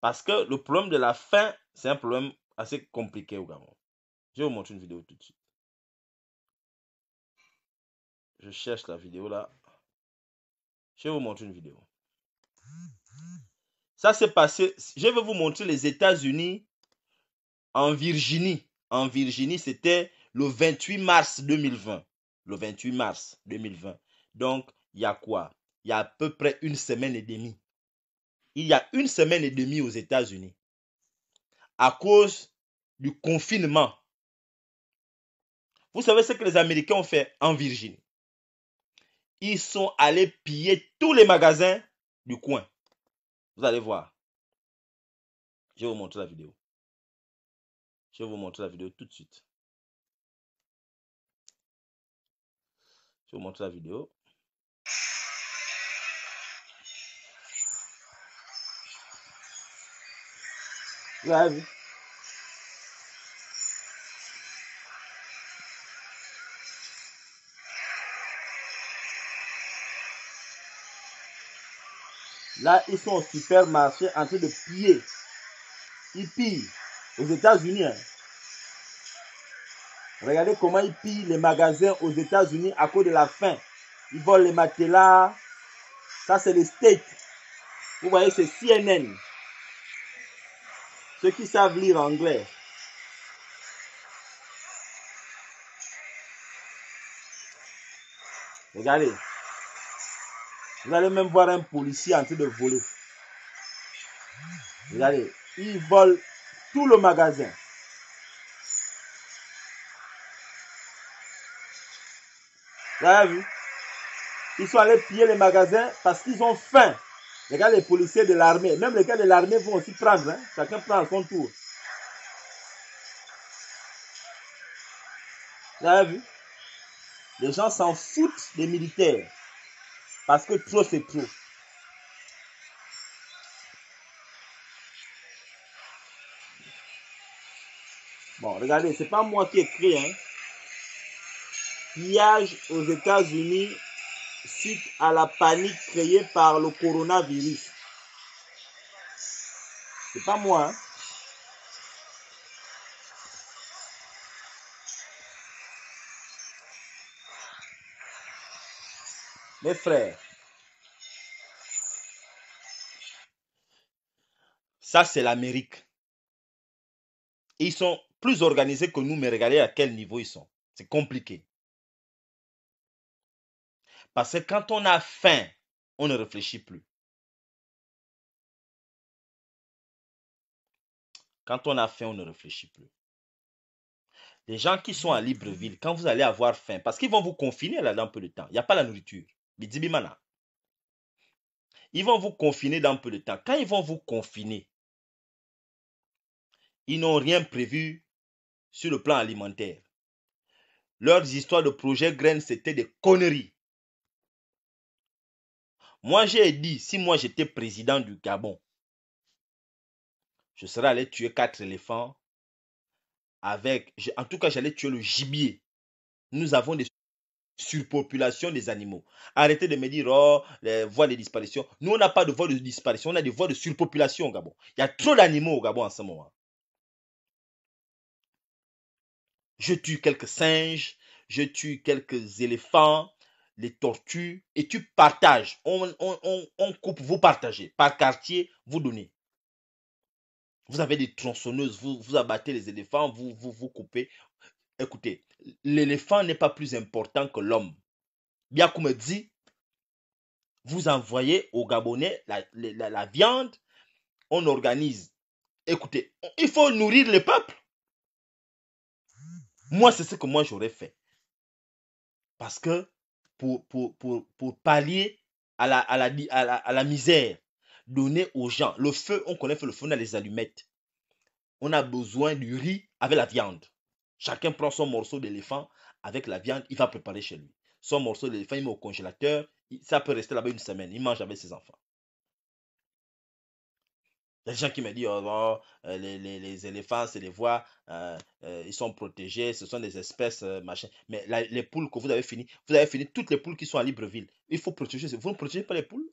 Parce que le problème de la faim, c'est un problème assez compliqué au Gabon. Je vais vous montrer une vidéo tout de suite. Je cherche la vidéo là. Je vais vous montrer une vidéo. Ça s'est passé. Je vais vous montrer les États-Unis en Virginie. En Virginie, c'était le 28 mars 2020. Le 28 mars 2020. Donc, il y a quoi? Il y a à peu près une semaine et demie. Il y a une semaine et demie aux États-Unis. À cause du confinement. Vous savez ce que les Américains ont fait en Virginie? Ils sont allés piller tous les magasins du coin. Vous allez voir. Je vais vous montrer la vidéo. Je vais vous montrer la vidéo tout de suite. Je vais vous montrer la vidéo. Vous avez vu? Là, ils sont au supermarché en train de piller. Ils pillent aux États-Unis. Hein. Regardez comment ils pillent les magasins aux États-Unis à cause de la faim. Ils volent les matelas. Ça, c'est les States. Vous voyez, c'est CNN. Ceux qui savent lire anglais. Regardez. Vous allez même voir un policier en train de voler. Regardez. Ils volent tout le magasin. Vous avez vu? Ils sont allés piller les magasins parce qu'ils ont faim. Regardez les policiers de l'armée. Même les gars de l'armée vont aussi prendre. Hein? Chacun prend à son tour. Vous avez vu? Les gens s'en foutent des militaires. Parce que trop, c'est trop. Bon, regardez, c'est pas moi qui écris, hein. Pillage aux États-Unis suite à la panique créée par le coronavirus. C'est pas moi, hein. Mes frères, ça c'est l'Amérique. Ils sont plus organisés que nous, mais regardez à quel niveau ils sont. C'est compliqué. Parce que quand on a faim, on ne réfléchit plus. Quand on a faim, on ne réfléchit plus. Les gens qui sont à Libreville, quand vous allez avoir faim, parce qu'ils vont vous confiner là dans peu de temps, il n'y a pas la nourriture. Ils vont vous confiner dans peu de temps. Quand ils vont vous confiner, ils n'ont rien prévu sur le plan alimentaire. Leurs histoires de projet graines, c'était des conneries. Moi, j'ai dit, si moi j'étais président du Gabon, je serais allé tuer 4 éléphants avec, en tout cas, j'allais tuer le gibier. Nous avons des surpopulations des animaux. Arrêtez de me dire, oh, les voies de disparition. Nous, on n'a pas de voies de disparition, on a des voies de surpopulation au Gabon. Il y a trop d'animaux au Gabon en ce moment. Je tue quelques singes, je tue quelques éléphants, les tortues, et tu partages. On coupe, vous partagez. Par quartier, vous donnez. Vous avez des tronçonneuses, vous abattez les éléphants, vous coupez. Écoutez, l'éléphant n'est pas plus important que l'homme. Bien qu'on me dit, vous envoyez aux Gabonais la viande, on organise. Écoutez, il faut nourrir le peuple. Moi, c'est ce que moi j'aurais fait. Parce que pour pallier à la misère, donner aux gens, le feu, on connaît le feu, on a les allumettes. On a besoin du riz avec la viande. Chacun prend son morceau d'éléphant avec la viande, il va préparer chez lui. Son morceau d'éléphant, il met au congélateur, ça peut rester là-bas une semaine, il mange avec ses enfants. Il y a des gens qui me disent, oh, non, les éléphants, c'est des voies, ils sont protégés, ce sont des espèces, machin. Mais les poules que vous avez fini toutes les poules qui sont à Libreville. Il faut protéger, vous ne protégez pas les poules?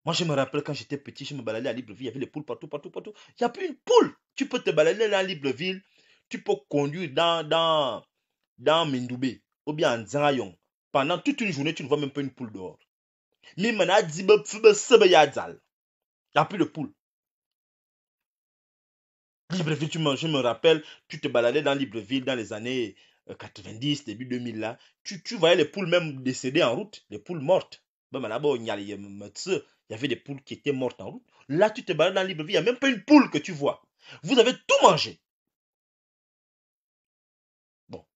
Moi, je me rappelle quand j'étais petit, je me baladais à Libreville, il y avait les poules partout, partout, partout. Il n'y a plus une poule. Tu peux te balader dans Libreville, tu peux conduire dans Mindoubé ou bien en Zangayong. Pendant toute une journée, tu ne vois même pas une poule dehors. Mais maintenant, il n'y a plus de poules. Libreville, je me rappelle, tu te baladais dans Libreville dans les années 90, début 2000 là. Tu voyais les poules même décédées en route, les poules mortes. Il y avait des poules qui étaient mortes en route. Là, tu te balades dans Libreville, il n'y a même pas une poule que tu vois. Vous avez tout mangé. Bon.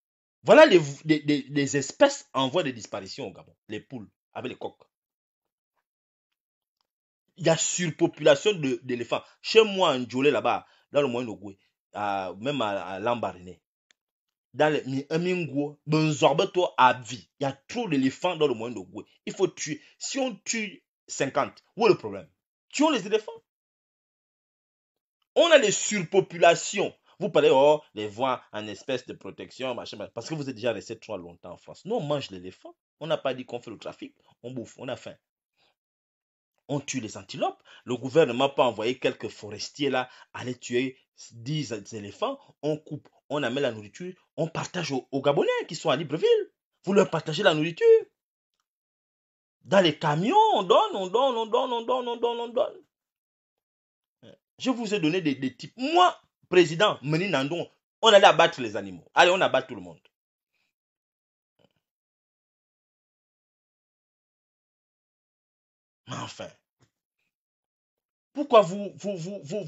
Voilà les espèces en voie de disparition au Gabon. Les poules avec les coqs. Il y a surpopulation d'éléphants. Chez moi, en Djolé, là-bas, dans le Moyen-Ogoué, même à Lambaréné, dans le Mingo, il y a trop d'éléphants dans le Moyen-Ogoué. Il faut tuer. Si on tue 50, où est le problème? Tuons les éléphants. On a des surpopulations. Vous parlez, oh, les voies en espèces de protection, machin, parce que vous êtes déjà resté trop longtemps en France. Nous, on mange l'éléphant. On n'a pas dit qu'on fait le trafic. On bouffe, on a faim. On tue les antilopes. Le gouvernement peut envoyer quelques forestiers là, aller tuer 10 éléphants. On coupe, on amène la nourriture, on partage aux Gabonais qui sont à Libreville. Vous leur partagez la nourriture. Dans les camions, on donne, on donne, on donne, on donne, on donne, on donne. Je vous ai donné des types. Moi, président, Meni Nandon, on allait abattre les animaux. Allez, on abat tout le monde. Mais enfin, pourquoi vous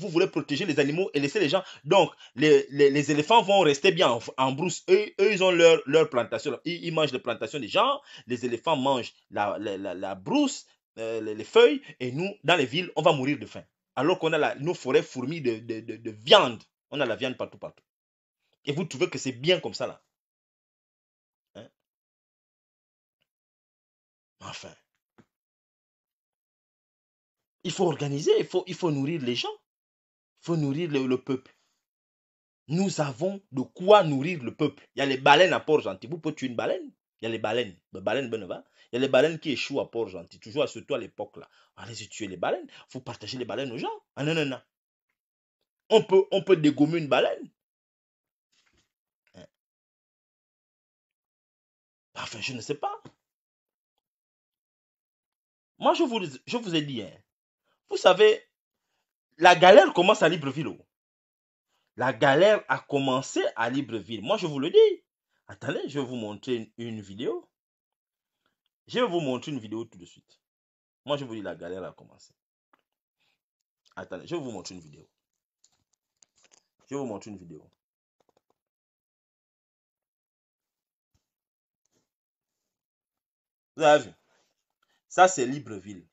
voulez protéger les animaux et laisser les gens? Donc, les éléphants vont rester bien en brousse. Eux, ils ont leur plantation. Ils mangent les plantations des gens. Les éléphants mangent la brousse, les feuilles. Et nous, dans les villes, on va mourir de faim. Alors qu'on a nos forêts fourmies de viande. On a la viande partout, partout. Et vous trouvez que c'est bien comme ça, là? Enfin, il faut organiser, il faut nourrir les gens, il faut nourrir le peuple. Nous avons de quoi nourrir le peuple. Il y a les baleines à Port-Gentil. Vous pouvez tuer une baleine. Il y a les baleines. Les baleines, ben, il y a les baleines qui échouent à Port-Gentil. Toujours, surtout à l'époque là. Allez-y tuer les baleines. Il faut partager les baleines aux gens. Ah non, non, non. On peut dégommer une baleine. Enfin, je ne sais pas. Moi, je vous ai dit, hein, vous savez, la galère commence à Libreville. Oh. La galère a commencé à Libreville. Moi, je vous le dis. Attendez, je vais vous montrer une vidéo. Je vais vous montrer une vidéo tout de suite. Moi, je vous dis, la galère a commencé. Attendez, je vais vous montrer une vidéo. Je vais vous montrer une vidéo. Vous avez vu? Ça, c'est Libreville.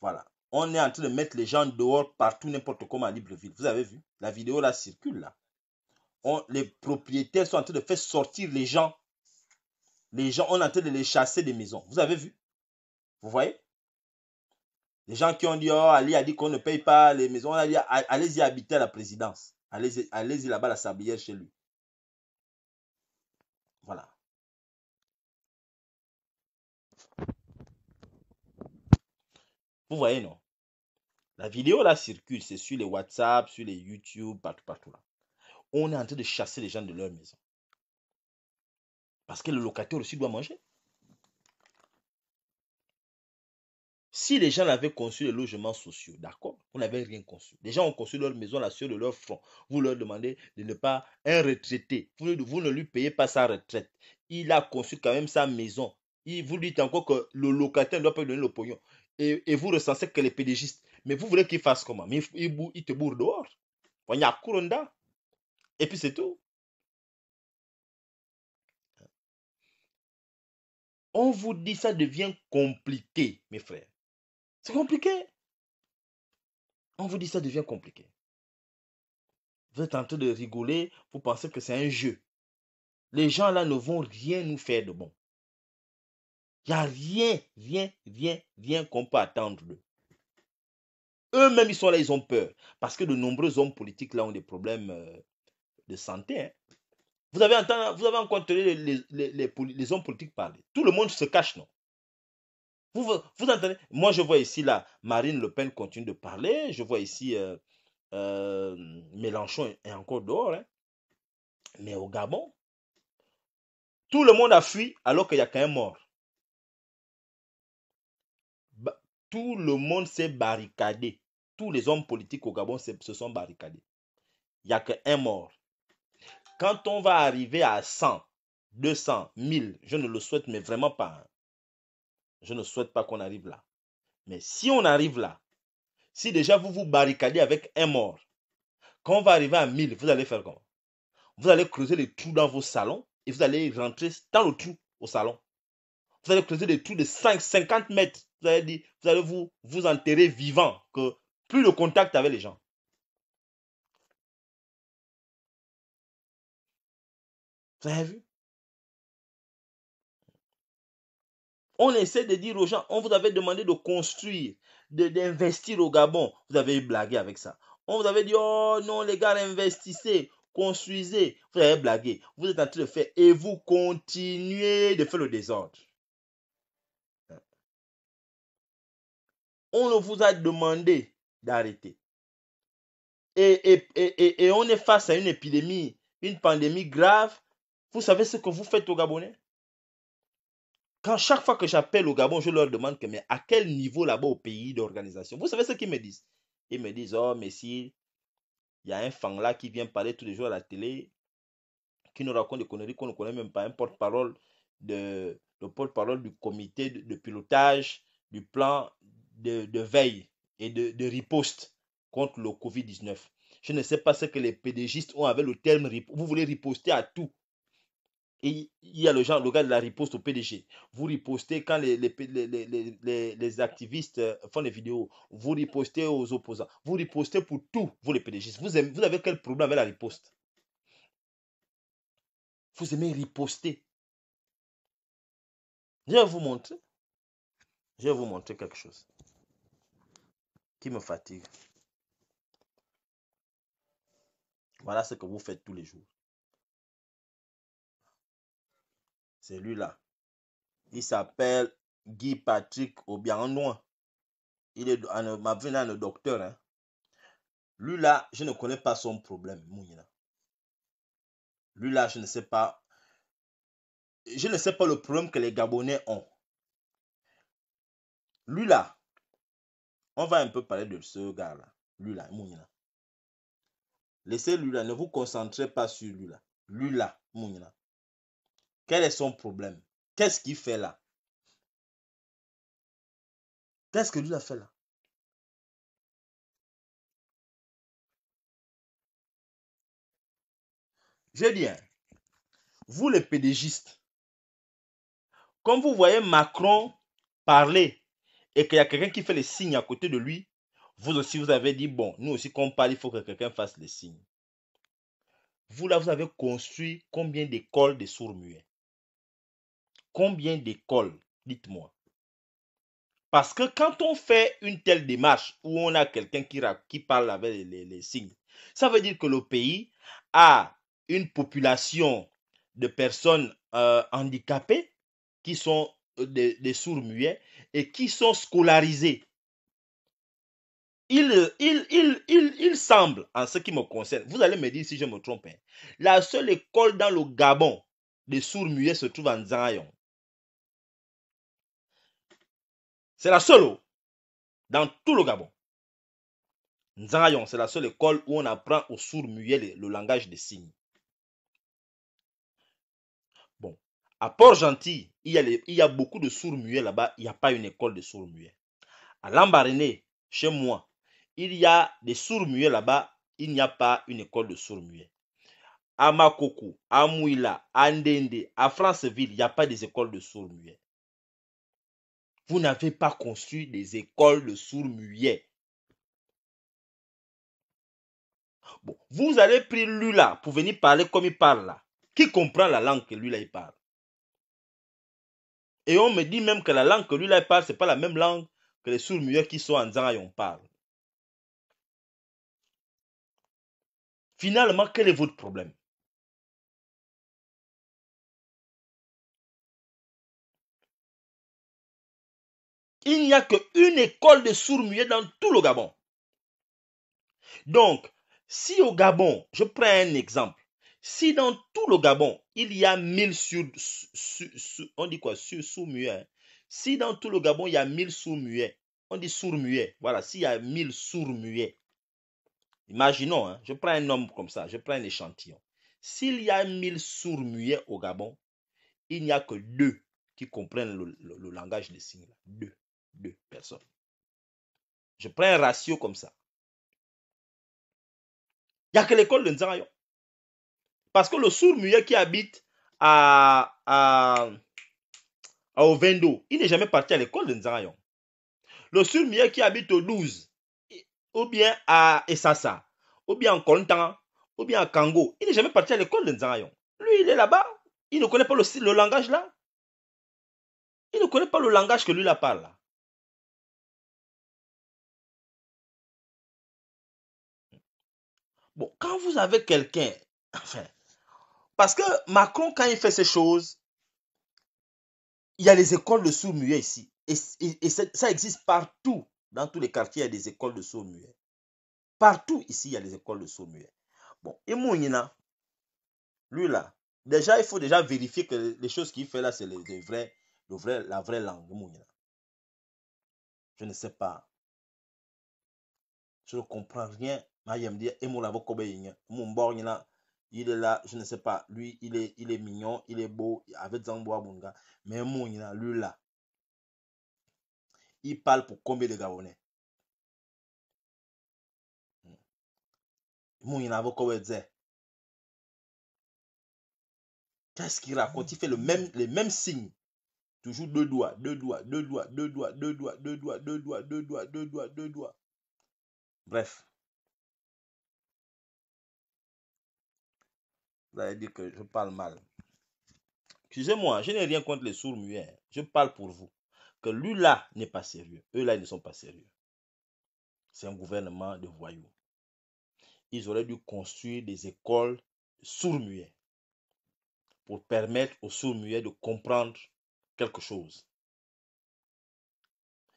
Voilà. On est en train de mettre les gens dehors partout, n'importe comment à Libreville. Vous avez vu? La vidéo là circule là. Les propriétaires sont en train de faire sortir les gens. Les gens, on est en train de les chasser des maisons. Vous avez vu? Vous voyez? Les gens qui ont dit, oh, Ali a dit qu'on ne paye pas les maisons. On a dit, allez-y habiter à la présidence. Allez-y là-bas à la sablière chez lui. Voilà. Vous voyez, non? La vidéo là circule, c'est sur les WhatsApp, sur les YouTube, partout, partout là. On est en train de chasser les gens de leur maison. Parce que le locataire aussi doit manger. Si les gens avaient conçu les logements sociaux, d'accord, vous n'avez rien conçu. Les gens ont construit leur maison là sur de leur front. Vous leur demandez de ne pas, un retraité, vous ne lui payez pas sa retraite. Il a conçu quand même sa maison. Vous dites encore que le locataire ne doit pas lui donner le pognon. Et vous recensez que les pédégistes. Mais vous voulez qu'il fasse comment? Mais il te bourre dehors. Il y a Kouronda. Et puis c'est tout. On vous dit ça devient compliqué, mes frères. C'est compliqué. On vous dit ça devient compliqué. Vous êtes en train de rigoler, vous pensez que c'est un jeu. Les gens là ne vont rien nous faire de bon. Il n'y a rien qu'on peut attendre d'eux. Eux-mêmes, ils sont là, ils ont peur. Parce que de nombreux hommes politiques là ont des problèmes de santé. Hein. Vous avez encore entendu les hommes politiques parler. Tout le monde se cache, non? Vous entendez? Moi, je vois ici là, Marine Le Pen continue de parler. Je vois ici Mélenchon est encore dehors. Hein. Mais au Gabon, tout le monde a fui alors qu'il n'y a qu'un mort. Tout le monde s'est barricadé. Tous les hommes politiques au Gabon se sont barricadés. Il n'y a qu'un mort. Quand on va arriver à 100, 200, 1000, je ne le souhaite mais vraiment pas. Hein. Je ne souhaite pas qu'on arrive là. Mais si on arrive là, si déjà vous vous barricadez avec un mort, quand on va arriver à 1000, vous allez faire comment? Vous allez creuser des trous dans vos salons et vous allez rentrer dans le trou au salon. Vous allez creuser des trous de 50 mètres. Vous allez vous enterrer vivant, que plus de contact avec les gens. Vous avez vu? On essaie de dire aux gens, on vous avait demandé de construire, d'investir au Gabon. Vous avez blagué avec ça. On vous avait dit, oh non les gars, investissez, construisez. Vous avez blagué. Vous êtes en train de faire et vous continuez de faire le désordre. On vous a demandé d'arrêter. Et on est face à une épidémie, une pandémie grave. Vous savez ce que vous faites aux Gabonais? Quand chaque fois que j'appelle au Gabon, je leur demande que, mais à quel niveau là-bas au pays d'organisation? Vous savez ce qu'ils me disent? Ils me disent, oh, mais si, il y a un fan là qui vient parler tous les jours à la télé, qui nous raconte des conneries qu'on ne connaît même pas, un porte-parole le porte-parole du comité de pilotage du plan de veille et de riposte contre le Covid-19. Je ne sais pas ce que les pédégistes ont avec le terme riposte. Vous voulez riposter à tout. Et il y a le gars de la riposte au PDG. Vous ripostez quand les activistes font des vidéos. Vous ripostez aux opposants. Vous ripostez pour tout, vous les PDG. Vous avez quel problème avec la riposte? Vous aimez riposter. Je vais vous montrer. Je vais vous montrer quelque chose qui me fatigue. Voilà ce que vous faites tous les jours. C'est lui-là. Il s'appelle Guy Patrick Obianois. Il est un docteur. Hein. Lui-là, je ne connais pas son problème. Lui-là, je ne sais pas. Je ne sais pas le problème que les Gabonais ont. Lui-là, on va un peu parler de ce gars-là. Lui-là, Mounina. Laissez lui-là, ne vous concentrez pas sur lui-là. Lui-là, Mounina. Quel est son problème? Qu'est-ce qu'il fait là? Qu'est-ce que lui a fait là? Je dis, hein, vous les pédégistes, quand vous voyez Macron parler et qu'il y a quelqu'un qui fait les signes à côté de lui, vous aussi vous avez dit, bon, nous aussi quand on parle, il faut que quelqu'un fasse les signes. Vous là, vous avez construit combien d'écoles de sourds-muets? Combien d'écoles? Dites-moi. Parce que quand on fait une telle démarche où on a quelqu'un qui parle avec les signes, ça veut dire que le pays a une population de personnes handicapées qui sont des sourds-muets et qui sont scolarisés. Il semble, en ce qui me concerne, vous allez me dire si je me trompe, hein, la seule école dans le Gabon des sourds-muets se trouve en Nzangayon. C'est la seule dans tout le Gabon. Nzangayon, c'est la seule école où on apprend aux sourds-muets le langage des signes. Bon, à Port-Gentil, il y a beaucoup de sourds-muets là-bas, il n'y a pas une école de sourds-muets. À Lambaréné, chez moi, il y a des sourds-muets là-bas, il n'y a pas une école de sourds-muets. À Makoko, à Mouila, à Ndende, à Franceville, il n'y a pas des écoles de sourds-muets. Vous n'avez pas construit des écoles de sourds-muets. Bon, vous allez prendre lui là pour venir parler comme il parle là. Qui comprend la langue que lui là il parle? Et on me dit même que la langue que lui là il parle, ce n'est pas la même langue que les sourds-muets qui sont en Nzangayon parlent. Finalement, quel est votre problème? Il n'y a qu'une école de sourds-muets dans tout le Gabon. Donc, si au Gabon, je prends un exemple, si dans tout le Gabon, il y a 1000 on dit quoi, sourds-muets, hein? Si dans tout le Gabon, il y a 1000 sourds-muets, on dit sourds-muets, voilà, s'il y a 1000 sourds-muets, imaginons, hein, je prends un nombre comme ça, je prends un échantillon. S'il y a 1000 sourds-muets au Gabon, il n'y a que 2 qui comprennent le langage des signes. 2 personnes. Je prends un ratio comme ça. Il n'y a que l'école de Nzangayon. Parce que le sourd-muet qui habite à Ovendo, il n'est jamais parti à l'école de Nzangayon. Le sourd-muet qui habite au 12, ou bien à Essassa, ou bien en Kontan, ou bien à Kango, il n'est jamais parti à l'école de Nzangayon. Lui, il est là-bas, il ne connaît pas le langage là. Il ne connaît pas le langage que lui là parle là. Bon, quand vous avez quelqu'un, enfin, parce que Macron, quand il fait ces choses, il y a les écoles de sourds-muets ici. Et ça existe partout. Dans tous les quartiers, il y a des écoles de sourds-muets. Partout ici, il y a des écoles de sourds-muets. Bon, et Mounina, lui là, déjà, il faut déjà vérifier que les choses qu'il fait là, c'est la vraie langue. Mounina. Je ne sais pas. Je ne comprends rien. Il est là, je ne sais pas. Lui, il est mignon, il est beau, avec Zangboa Bunga. Mais Mounina, lui là, il parle pour combien de Gabonais? Mounina, qu'est-ce qu'il raconte? Il fait les mêmes signes. Toujours deux doigts, deux doigts, deux doigts, deux doigts, deux doigts, deux doigts, deux doigts, deux doigts, deux doigts, deux doigts. Bref, vous allez dire que je parle mal. Excusez-moi, je n'ai rien contre les sourds-muets. Je parle pour vous. Que lui là n'est pas sérieux. Eux là, ils ne sont pas sérieux. C'est un gouvernement de voyous. Ils auraient dû construire des écoles sourds-muets pour permettre aux sourds-muets de comprendre quelque chose.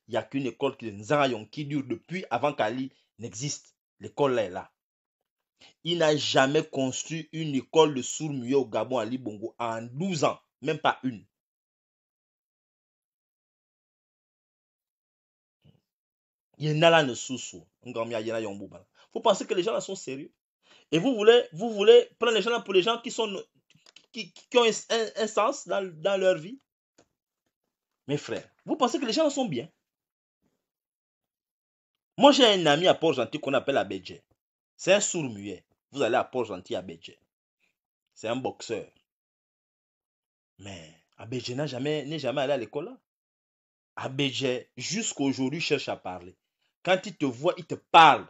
Il n'y a qu'une école qui dure depuis avant qu'Ali n'existe. L'école là est là. Il n'a jamais construit une école de sourds-muets au Gabon, Ali Bongo, en 12 ans. Même pas une. Vous pensez que les gens là sont sérieux? Et vous voulez prendre les gens là pour les gens qui ont un sens dans leur vie? Mes frères, vous pensez que les gens là sont bien? Moi, j'ai un ami à Port-Gentil qu'on appelle Abedje. C'est un sourd-muet. Vous allez à Port-Gentil, Abedje. C'est un boxeur. Mais Abedje n'est jamais allé à l'école là. Abedje, jusqu'à aujourd'hui, cherche à parler. Quand il te voit, il te parle